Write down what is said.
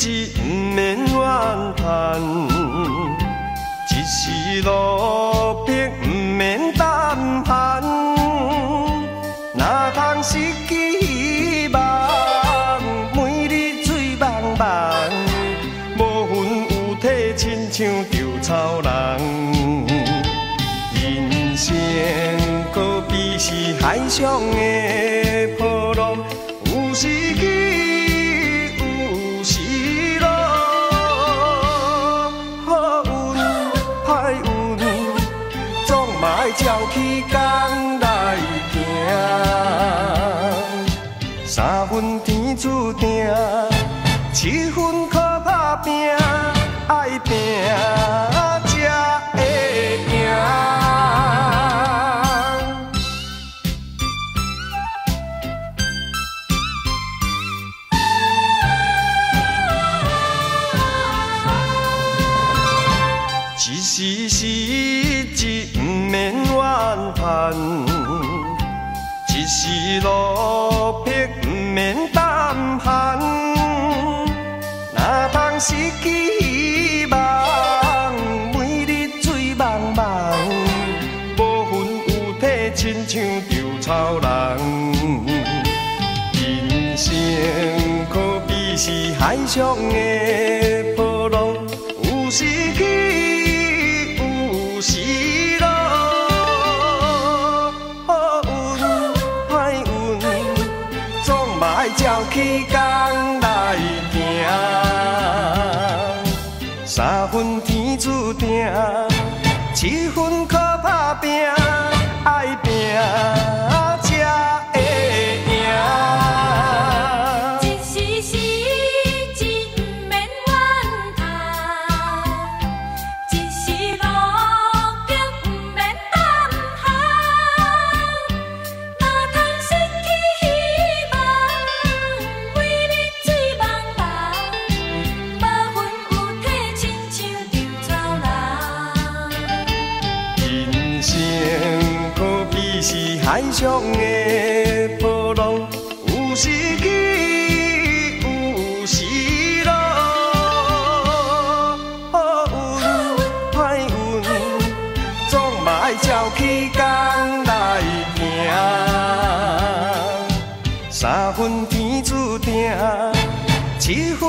志不免怨叹，一时落魄不免胆寒。哪通失去希望，每日醉茫茫，无魂有体，亲像稻草人。人生可比是海上的波浪，有时起，有时落。好运歹运，总嘛爱照起工来行。三分天注定，7分靠打拼，爱拼才会赢。一时失志不免怨叹，一时落魄不免胆寒。哪通失去希望，每日醉茫茫，无魂有体，亲像稻草人。人生可比是海上的波浪，有时起，有时落。好运歹运，总嘛爱照起工来行。三分天注定，7分靠打拼，爱拼才会赢。一时失志不免怨叹，一时落魄不免胆寒。哪通失去希望，每日醉茫茫，无魂有体，亲像稻草人。人生可比是海上的波浪，有时起，有时落。好运歹运，总嘛爱照起工来行。三分天注定，7分